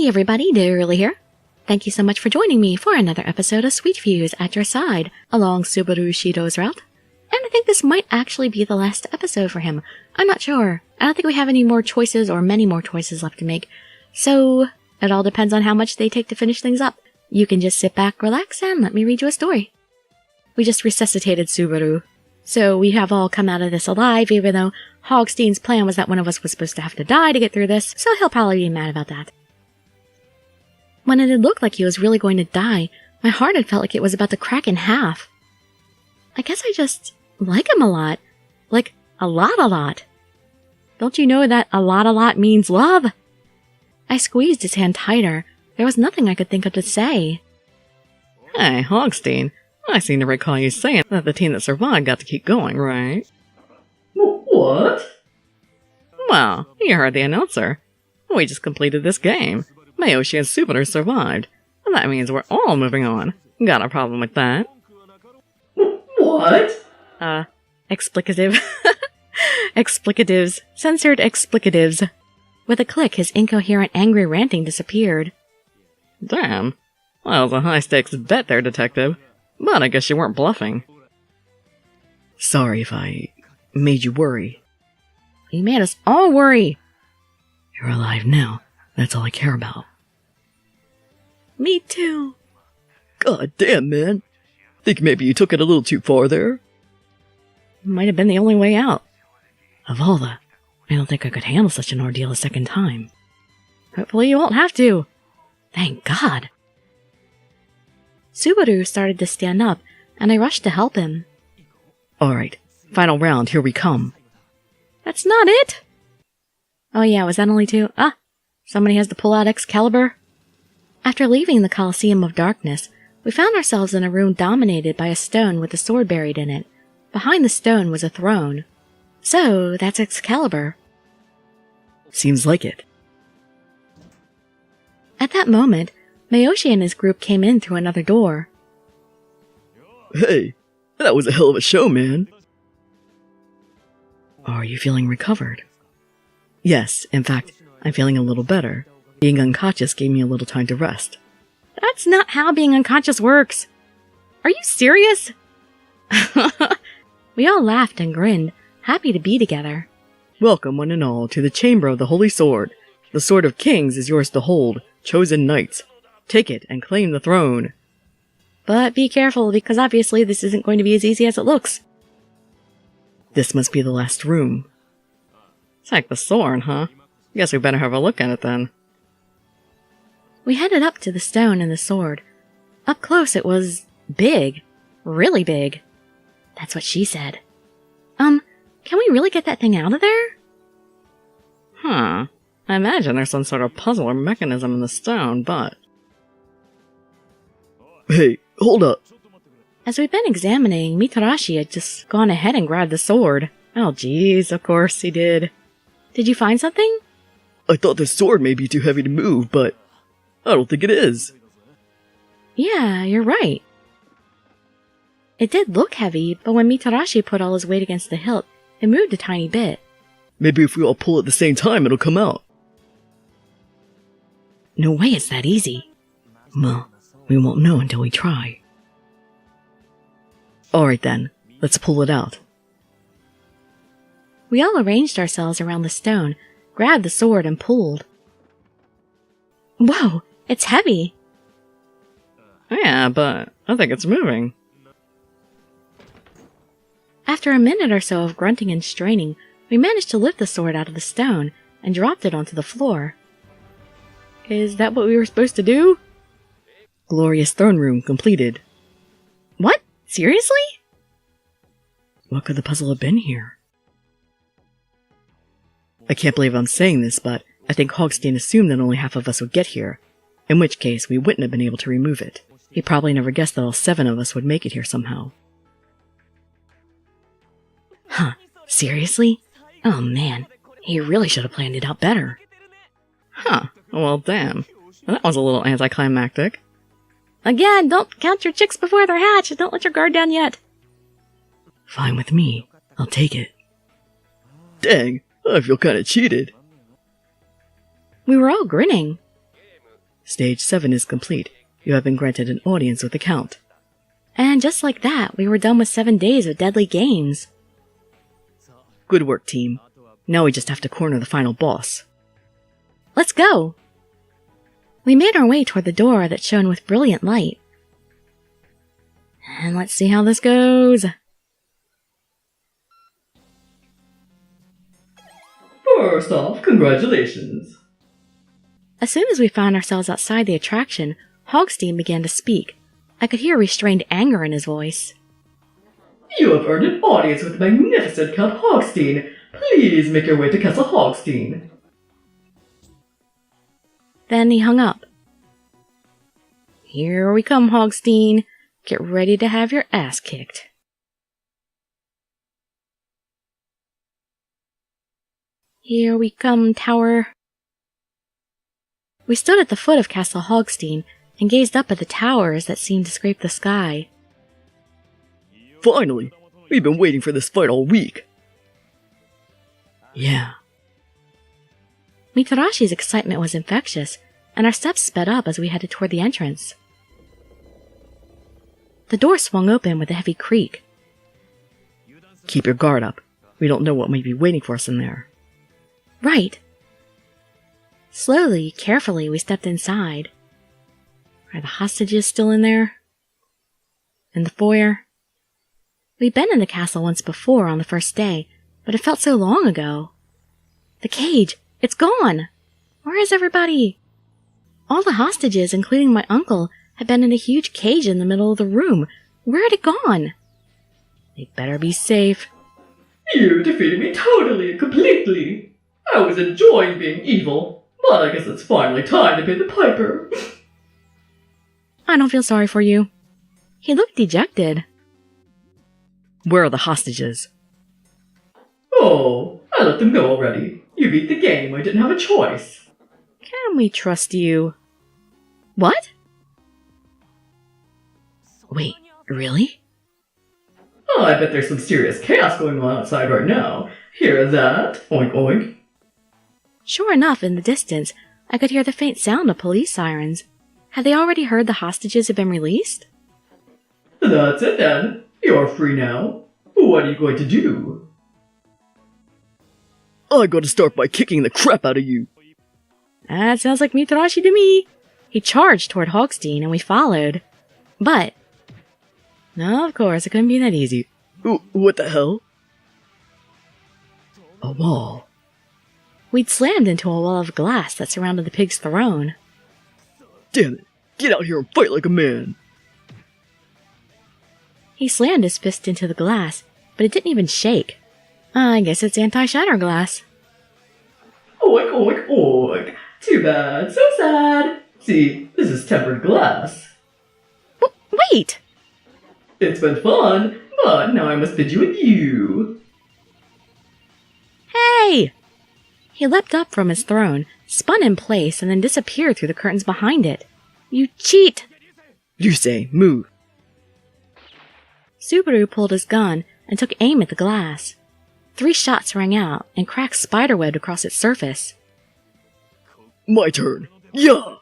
Hey everybody, Dirili here. Thank you so much for joining me for another episode of Sweet Views at your side along Subaru Shidou's route. And I think this might actually be the last episode for him. I'm not sure. I don't think we have any more choices or many more choices left to make. So, it all depends on how much they take to finish things up. You can just sit back, relax, and let me read you a story. We just resuscitated Subaru. So we have all come out of this alive, even though Hogstein's plan was that one of us was supposed to have to die to get through this, so he'll probably be mad about that. When it had looked like he was really going to die, my heart had felt like it was about to crack in half. I guess I just like him a lot. Like, a lot. Don't you know that a lot means love? I squeezed his hand tighter. There was nothing I could think of to say. Hey, Hogstein. I seem to recall you saying that the team that survived got to keep going, right? What? Well, you heard the announcer. We just completed this game. Mayoshi and Subaru survived. And that means we're all moving on. Got a problem with that? What? Explicative. Explicatives. Censored explicatives. With a click, his incoherent, angry ranting disappeared. Damn. Well, it was a high-stakes bet there, Detective. But I guess you weren't bluffing. Sorry if I made you worry. You made us all worry. You're alive now. That's all I care about. Me too. God damn, man. Think maybe you took it a little too far there? Might have been the only way out. Avalda, I don't think I could handle such an ordeal a second time. Hopefully you won't have to. Thank God. Subaru started to stand up, and I rushed to help him. Alright, final round, here we come. That's not it! Oh yeah, was that only two? Somebody has to pull out Excalibur? After leaving the Colosseum of Darkness, we found ourselves in a room dominated by a stone with a sword buried in it. Behind the stone was a throne. So, that's Excalibur. Seems like it. At that moment, Mayoshi and his group came in through another door. Hey, that was a hell of a show, man. Are you feeling recovered? Yes, in fact, I'm feeling a little better. Being unconscious gave me a little time to rest. That's not how being unconscious works. Are you serious? We all laughed and grinned, happy to be together. Welcome, one and all, to the Chamber of the Holy Sword. The Sword of Kings is yours to hold, chosen knights. Take it and claim the throne. But be careful, because obviously this isn't going to be as easy as it looks. This must be the last room. Take the sword, huh? Guess we better have a look at it then. We headed up to the stone and the sword. Up close it was big. Really big. That's what she said. Can we really get that thing out of there? Huh. I imagine there's some sort of puzzle or mechanism in the stone, but... Hey, hold up. As we've been examining, Mitarashi had just gone ahead and grabbed the sword. Oh jeez, of course he did. Did you find something? I thought the sword may be too heavy to move, but I don't think it is. Yeah, you're right. It did look heavy, but when Mitarashi put all his weight against the hilt, it moved a tiny bit. Maybe if we all pull at the same time, it'll come out. No way it's that easy. Well, we won't know until we try. Alright then, let's pull it out. We all arranged ourselves around the stone, grabbed the sword, and pulled. Whoa, it's heavy. Yeah, but I think it's moving. After a minute or so of grunting and straining, we managed to lift the sword out of the stone and dropped it onto the floor. Is that what we were supposed to do? Glorious throne room completed. What? Seriously? What could the puzzle have been here? I can't believe I'm saying this, but I think Hogstein assumed that only half of us would get here, in which case we wouldn't have been able to remove it. He probably never guessed that all 7 of us would make it here somehow. Huh, seriously? Oh man, he really should have planned it out better. Huh, well damn. That was a little anticlimactic. Again, don't count your chicks before they're hatched. Don't let your guard down yet. Fine with me. I'll take it. Dang, I feel kinda cheated. We were all grinning. Stage 7 is complete. You have been granted an audience with the Count. And just like that, we were done with 7 days of deadly games. Good work, team. Now we just have to corner the final boss. Let's go! We made our way toward the door that shone with brilliant light. And let's see how this goes. First off, congratulations. As soon as we found ourselves outside the attraction, Hogstein began to speak. I could hear restrained anger in his voice. You have earned an audience with the magnificent Count Hogstein. Please make your way to Castle Hogstein. Then he hung up. Here we come, Hogstein. Get ready to have your ass kicked. Here we come, tower. We stood at the foot of Castle Hogstein and gazed up at the towers that seemed to scrape the sky. Finally! We've been waiting for this fight all week. Yeah. Mitarashi's excitement was infectious, and our steps sped up as we headed toward the entrance. The door swung open with a heavy creak. Keep your guard up. We don't know what might be waiting for us in there. Right. Slowly, carefully, we stepped inside. Are the hostages still in there? In the foyer? We'd been in the castle once before on the first day, but it felt so long ago. The cage! It's gone! Where is everybody? All the hostages, including my uncle, had been in a huge cage in the middle of the room. Where had it gone? They'd better be safe. You defeated me totally and completely. I was enjoying being evil, but I guess it's finally time to pay the piper. I don't feel sorry for you. He looked dejected. Where are the hostages? Oh, I let them go already. You beat the game, I didn't have a choice. Can we trust you? What? Wait, really? Oh, I bet there's some serious chaos going on outside right now. Hear that? Oink oink. Sure enough, in the distance, I could hear the faint sound of police sirens. Had they already heard the hostages had been released? That's it then. You're free now. What are you going to do? I gotta start by kicking the crap out of you. That sounds like Mitarashi to me. He charged toward Hogstein and we followed. But, no, of course, it couldn't be that easy. What the hell? A wall. We'd slammed into a wall of glass that surrounded the pig's throne. Damn it! Get out here and fight like a man! He slammed his fist into the glass, but it didn't even shake. I guess it's anti-shatter glass. Oink, oink, oink. Too bad, so sad. See, this is tempered glass. Wait! It's been fun, but now I must bid you adieu. Hey! He leapt up from his throne, spun in place, and then disappeared through the curtains behind it. You cheat! You say, move. Subaru pulled his gun and took aim at the glass. 3 shots rang out, and cracks spiderwebbed across its surface. My turn. Yeah!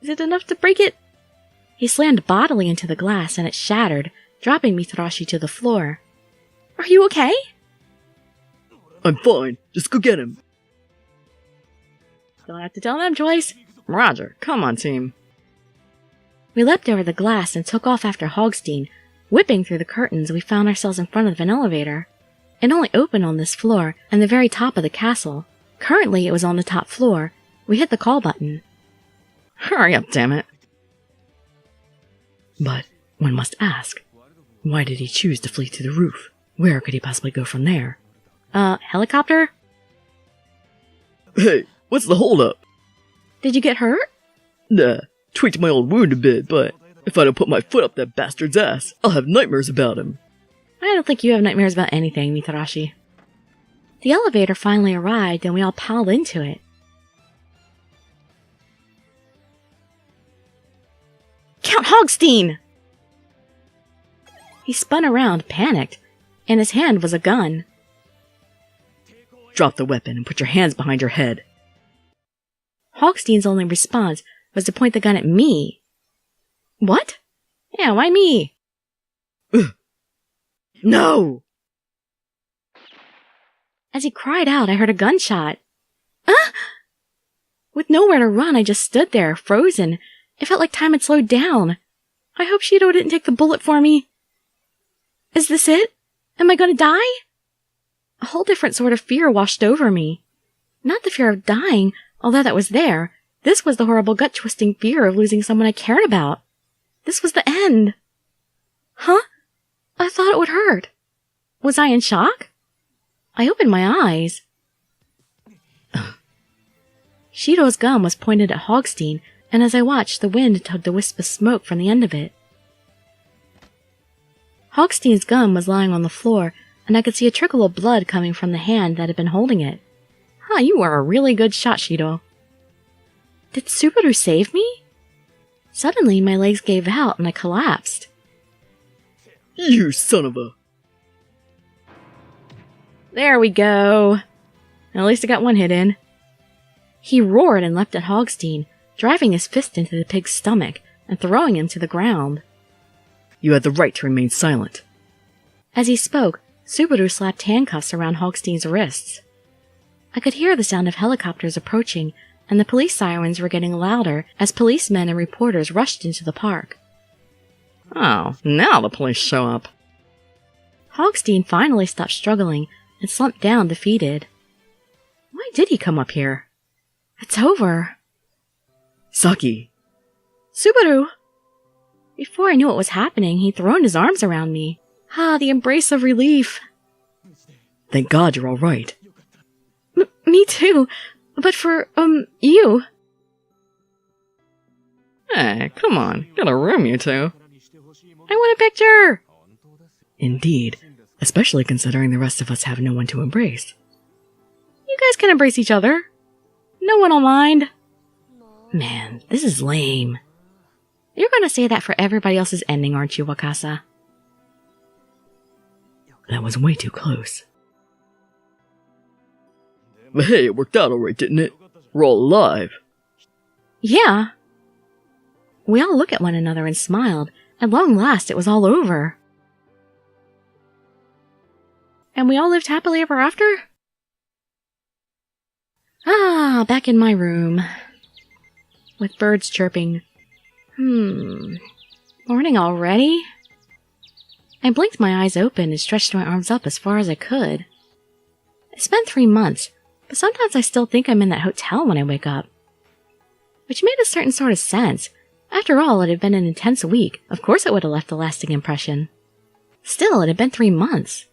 Is it enough to break it? He slammed bodily into the glass, and it shattered, dropping Mitarashi to the floor. Are you okay? I'm fine. Just go get him. Don't have to tell them twice. Roger, come on, team. We leapt over the glass and took off after Hogstein. Whipping through the curtains, we found ourselves in front of an elevator. It only opened on this floor and the very top of the castle. Currently, it was on the top floor. We hit the call button. Hurry up, damn it. But one must ask, why did he choose to flee to the roof? Where could he possibly go from there? Helicopter? Hey, what's the holdup? Did you get hurt? Nah, tweaked my old wound a bit, but if I don't put my foot up that bastard's ass, I'll have nightmares about him. I don't think you have nightmares about anything, Mitarashi. The elevator finally arrived and we all piled into it. Count Hogstein! He spun around, panicked. In his hand was a gun. Drop the weapon and put your hands behind your head. Hogstein's only response was to point the gun at me. What? Yeah, why me? No! As he cried out, I heard a gunshot. Ah! With nowhere to run, I just stood there, frozen. It felt like time had slowed down. I hope Shidou didn't take the bullet for me. Is this it? Am I going to die? A whole different sort of fear washed over me. Not the fear of dying, although that was there. This was the horrible gut-twisting fear of losing someone I cared about. This was the end. Huh? I thought it would hurt. Was I in shock? I opened my eyes. Shidou's gun was pointed at Hogstein, and as I watched, the wind tugged a wisp of smoke from the end of it. Hogstein's gun was lying on the floor, and I could see a trickle of blood coming from the hand that had been holding it. Huh, you were a really good shot, Shidou. Did Subaru save me? Suddenly, my legs gave out and I collapsed. You son of a... There we go. At least I got one hit in. He roared and leapt at Hogstein, driving his fist into the pig's stomach and throwing him to the ground. You had the right to remain silent. As he spoke, Subaru slapped handcuffs around Hogstein's wrists. I could hear the sound of helicopters approaching, and the police sirens were getting louder as policemen and reporters rushed into the park. Oh, now the police show up. Hogstein finally stopped struggling and slumped down defeated. Why did he come up here? It's over. Saki. Subaru! Before I knew what was happening, he'd thrown his arms around me. Ah, the embrace of relief. Thank God you're all right. Me too. But for, you. Hey, come on. Got a room, you two. I want a picture! Indeed. Especially considering the rest of us have no one to embrace. You guys can embrace each other. No one will mind. Man, this is lame. You're gonna say that for everybody else's ending, aren't you, Wakasa? That was way too close. But hey, it worked out alright, didn't it? We're all alive. Yeah. We all looked at one another and smiled. At long last, it was all over. And we all lived happily ever after? Ah, back in my room. With birds chirping. Morning already? I blinked my eyes open and stretched my arms up as far as I could. It's been 3 months, but sometimes I still think I'm in that hotel when I wake up. Which made a certain sort of sense. After all, it had been an intense week. Of course it would have left a lasting impression. Still, it had been 3 months.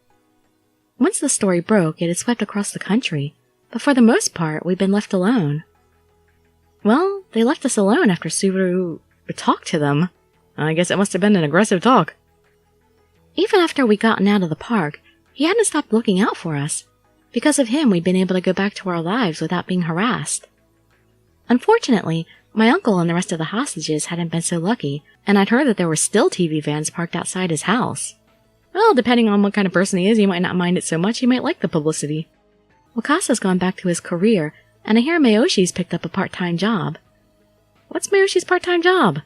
Once the story broke, it had swept across the country, but for the most part, we'd been left alone. Well, they left us alone after Subaru talked to them. I guess it must have been an aggressive talk. Even after we'd gotten out of the park, he hadn't stopped looking out for us. Because of him, we'd been able to go back to our lives without being harassed. Unfortunately, my uncle and the rest of the hostages hadn't been so lucky, and I'd heard that there were still TV vans parked outside his house. Well, depending on what kind of person he is, he might not mind it so much, he might like the publicity. Wakasa's gone back to his career, and I hear Mayoshi's picked up a part-time job. What's Mayoshi's part-time job?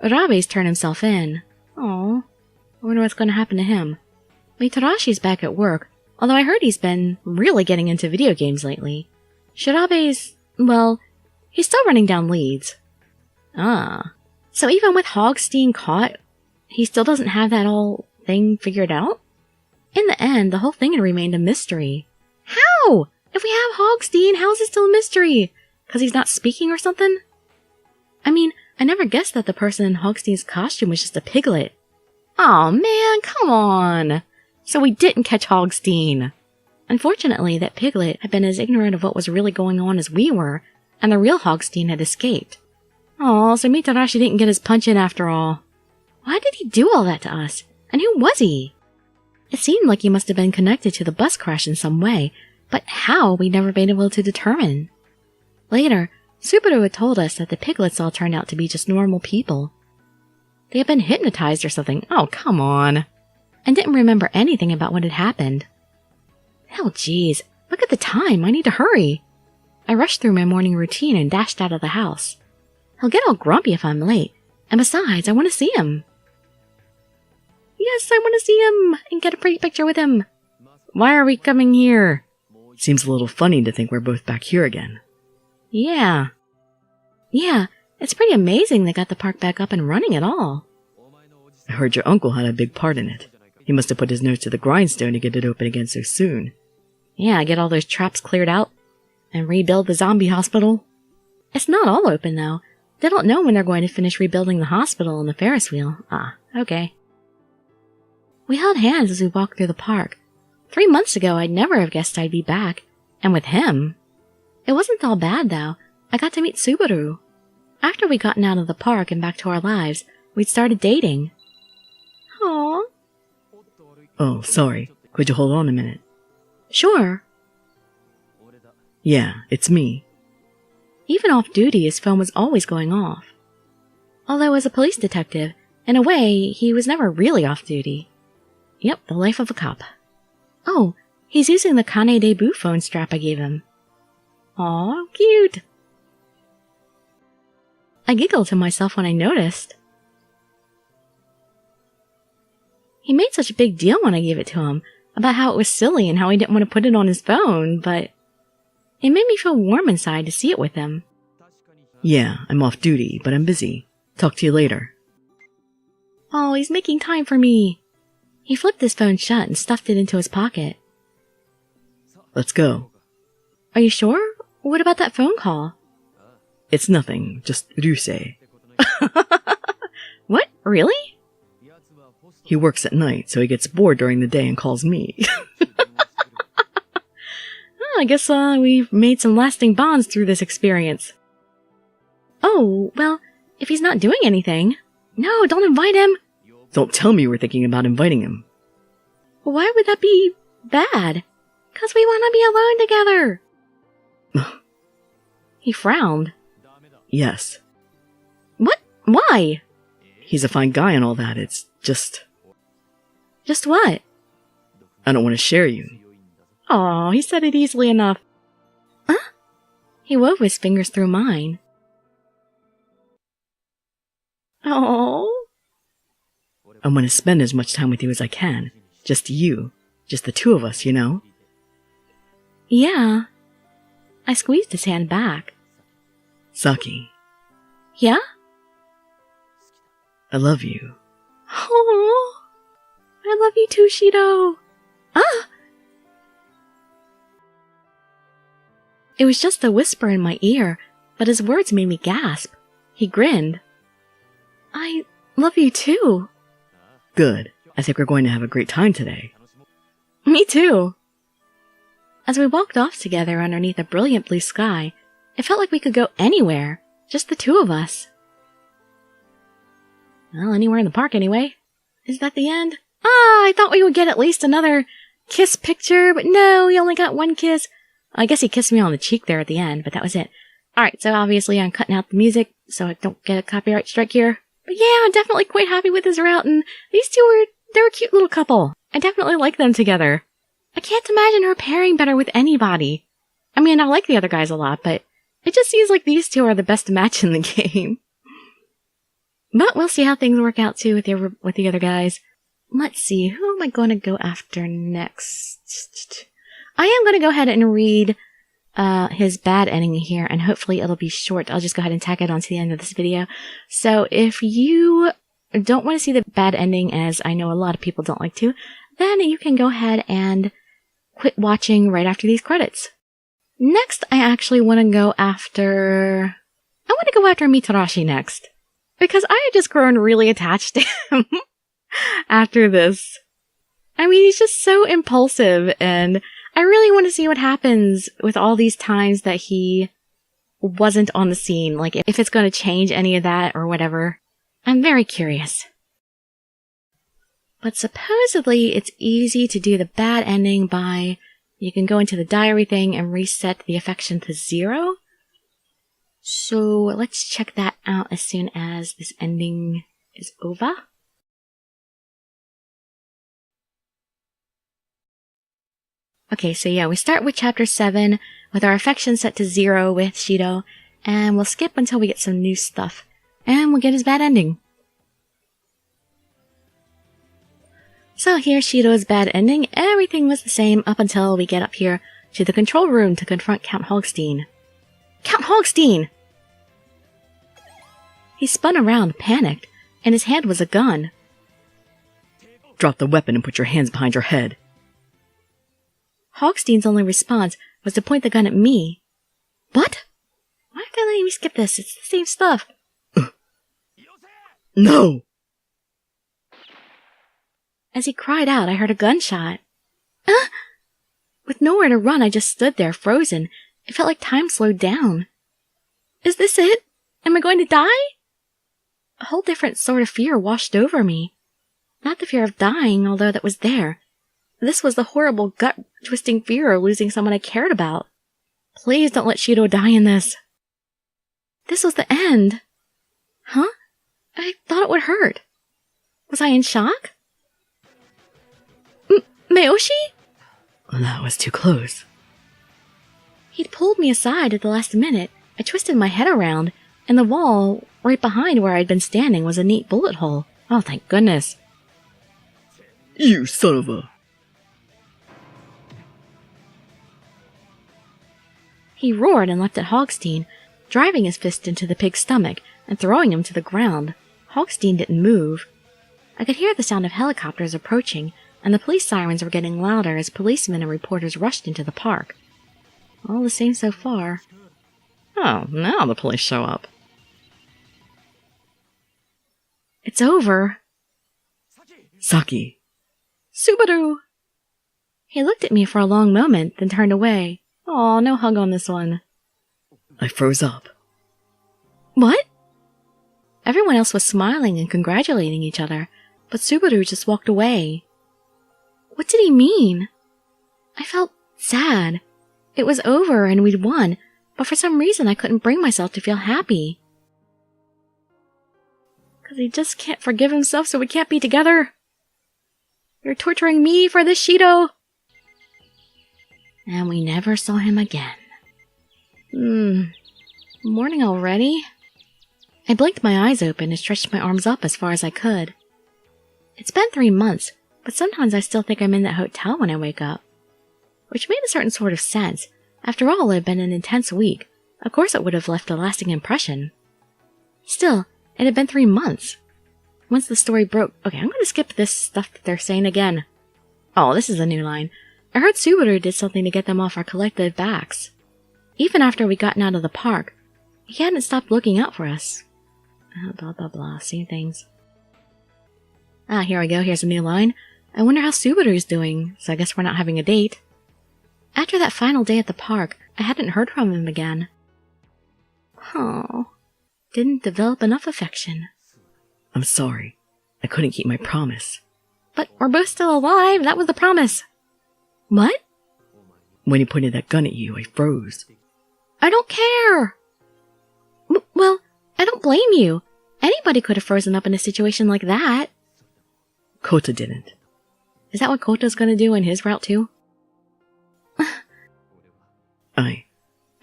Urabe's turned himself in. Aw, I wonder what's going to happen to him. Mitarashi's back at work, although I heard he's been really getting into video games lately. Shirabe's, well, he's still running down leads. Ah, so even with Hogstein caught, he still doesn't have that whole thing figured out? In the end, the whole thing had remained a mystery. How? If we have Hogstein, how is it still a mystery? 'Cause he's not speaking or something? I mean, I never guessed that the person in Hogstein's costume was just a piglet. Aw, man, come on! So we didn't catch Hogstein. Unfortunately, that piglet had been as ignorant of what was really going on as we were, and the real Hogstein had escaped. Aw, so Mitarashi didn't get his punch in after all. Why did he do all that to us? And who was he? It seemed like he must have been connected to the bus crash in some way, but how we'd never been able to determine. Later, Subaru had told us that the piglets all turned out to be just normal people. They had been hypnotized or something. Oh, come on. And didn't remember anything about what had happened. Hell, geez. Look at the time. I need to hurry. I rushed through my morning routine and dashed out of the house. He'll get all grumpy if I'm late, and besides, I want to see him. Yes, I want to see him and get a pretty picture with him. Why are we coming here? Seems a little funny to think we're both back here again. Yeah, it's pretty amazing they got the park back up and running at all. I heard your uncle had a big part in it. He must have put his nose to the grindstone to get it open again so soon. Yeah, get all those traps cleared out and rebuild the zombie hospital. It's not all open, though. They don't know when they're going to finish rebuilding the hospital and the Ferris wheel. Ah, okay. We held hands as we walked through the park. 3 months ago, I'd never have guessed I'd be back. And with him. It wasn't all bad, though. I got to meet Subaru. After we'd gotten out of the park and back to our lives, we'd started dating. Aww. Oh, sorry. Could you hold on a minute? Sure. Yeah, it's me. Even off duty, his phone was always going off. Although as a police detective, in a way, he was never really off duty. Yep, the life of a cop. Oh, he's using the Kane Debut phone strap I gave him. Aw, cute. I giggled to myself when I noticed. He made such a big deal when I gave it to him, about how it was silly and how he didn't want to put it on his phone, but it made me feel warm inside to see it with him. Yeah, I'm off duty, but I'm busy. Talk to you later. Oh, he's making time for me. He flipped his phone shut and stuffed it into his pocket. Let's go. Are you sure? What about that phone call? It's nothing, just Ryusei. What? Really? He works at night, so he gets bored during the day and calls me. I guess we've made some lasting bonds through this experience. Oh, well, if he's not doing anything... No, don't invite him! Don't tell me you were thinking about inviting him. Why would that be bad? 'Cause we want to be alone together! He frowned. Yes. What? Why? He's a fine guy and all that, it's just... Just what? I don't want to share you. Aw, he said it easily enough. Huh? He wove his fingers through mine. Oh. I want to spend as much time with you as I can. Just you. Just the two of us, you know? Yeah. I squeezed his hand back. Saki. Yeah? I love you. Oh. I love you too, Shidou. Ah! It was just a whisper in my ear, but his words made me gasp. He grinned. I love you too. Good. I think we're going to have a great time today. Me too. As we walked off together underneath a brilliant blue sky, it felt like we could go anywhere, just the two of us. Well, anywhere in the park anyway. Is that the end? Ah, I thought we would get at least another kiss picture, but no, we only got one kiss. I guess he kissed me on the cheek there at the end, but that was it. Alright, so obviously I'm cutting out the music so I don't get a copyright strike here. But yeah, I'm definitely quite happy with this route, and these two they're a cute little couple. I definitely like them together. I can't imagine her pairing better with anybody. I mean, I like the other guys a lot, but it just seems like these two are the best match in the game. But we'll see how things work out too with the other guys. Let's see, who am I going to go after next? I am going to go ahead and read his bad ending here, and hopefully it'll be short. I'll just go ahead and tack it on to the end of this video. So if you don't want to see the bad ending, as I know a lot of people don't like to, then you can go ahead and quit watching right after these credits. Next, I actually want to go after... I want to go after Mitarashi next, because I had just grown really attached to him after this. I mean, he's just so impulsive, and I really want to see what happens with all these times that he wasn't on the scene, like if it's going to change any of that or whatever. I'm very curious. But supposedly it's easy to do the bad ending by, you can go into the diary thing and reset the affection to 0. So let's check that out as soon as this ending is over. Okay, so yeah, we start with chapter 7 with our affection set to 0 with Shidou, and we'll skip until we get some new stuff, and we'll get his bad ending. So here's Shidou's bad ending. Everything was the same up until we get up here to the control room to confront Count Hogstein. Count Hogstein! He spun around, panicked, and his hand was a gun. Drop the weapon and put your hands behind your head. Hogstein's only response was to point the gun at me. What? Why are they letting me skip this? It's the same stuff. No! As he cried out, I heard a gunshot. With nowhere to run, I just stood there, frozen. It felt like time slowed down. Is this it? Am I going to die? A whole different sort of fear washed over me. Not the fear of dying, although that was there. This was the horrible, gut-twisting fear of losing someone I cared about. Please don't let Shidou die in this. This was the end. Huh? I thought it would hurt. Was I in shock? Mayoshi? That was too close. He'd pulled me aside at the last minute. I twisted my head around, and the wall, right behind where I'd been standing, was a neat bullet hole. Oh, thank goodness. You son of a... He roared and leapt at Hogstein, driving his fist into the pig's stomach and throwing him to the ground. Hogstein didn't move. I could hear the sound of helicopters approaching, and the police sirens were getting louder as policemen and reporters rushed into the park. All the same so far. Oh, now the police show up. It's over. Saki. Subaru! He looked at me for a long moment, then turned away. Aw, no hug on this one. I froze up. What? Everyone else was smiling and congratulating each other, but Subaru just walked away. What did he mean? I felt sad. It was over and we'd won, but for some reason I couldn't bring myself to feel happy. 'Cause he just can't forgive himself, so we can't be together. You're torturing me for this, Shidou. And we never saw him again. Morning already? I blinked my eyes open and stretched my arms up as far as I could. It's been 3 months, but sometimes I still think I'm in that hotel when I wake up. Which made a certain sort of sense. After all, it had been an intense week. Of course it would have left a lasting impression. Still, it had been 3 months. Once the story broke... Okay, I'm going to skip this stuff that they're saying again. Oh, this is a new line. I heard Subaru did something to get them off our collective backs. Even after we'd gotten out of the park, he hadn't stopped looking out for us. Blah, blah, blah. Same things. Here we go. Here's a new line. I wonder how Subaru's doing, so I guess we're not having a date. After that final day at the park, I hadn't heard from him again. Oh, didn't develop enough affection. I'm sorry. I couldn't keep my promise. But we're both still alive. That was the promise. What? When he pointed that gun at you, I froze. I don't care. Well, I don't blame you. Anybody could have frozen up in a situation like that. Kota didn't. Is that what Kota's gonna do in his route too?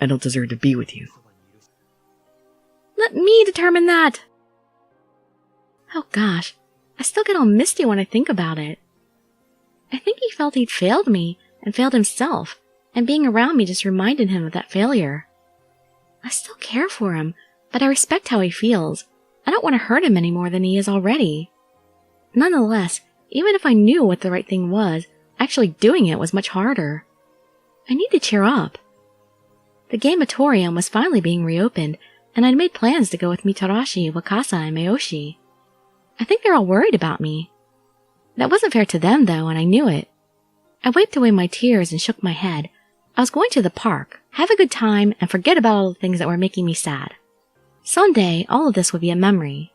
I don't deserve to be with you. Let me determine that! Oh gosh, I still get all misty when I think about it. I think he felt he'd failed me, and failed himself, and being around me just reminded him of that failure. I still care for him, but I respect how he feels. I don't want to hurt him any more than he is already. Nonetheless, even if I knew what the right thing was, actually doing it was much harder. I need to cheer up. The Gamatorium was finally being reopened, and I'd made plans to go with Mitarashi, Wakasa, and Mayoshi. I think they're all worried about me. That wasn't fair to them, though, and I knew it. I wiped away my tears and shook my head. I was going to the park, have a good time, and forget about all the things that were making me sad. Someday, all of this would be a memory.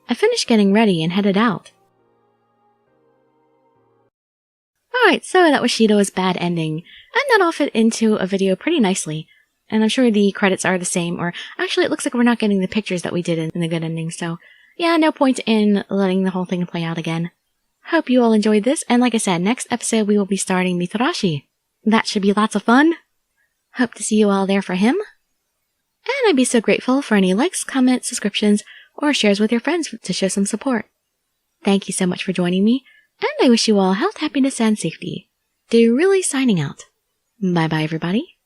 I finished getting ready and headed out. Alright, so that was Shidou's bad ending, and that'll fit into a video pretty nicely. And I'm sure the credits are the same, or actually it looks like we're not getting the pictures that we did in the good ending, so yeah, no point in letting the whole thing play out again. Hope you all enjoyed this, and like I said, next episode we will be starting Mitarashi. That should be lots of fun. Hope to see you all there for him. And I'd be so grateful for any likes, comments, subscriptions, or shares with your friends to show some support. Thank you so much for joining me, and I wish you all health, happiness, and safety. Dirili signing out. Bye-bye, everybody.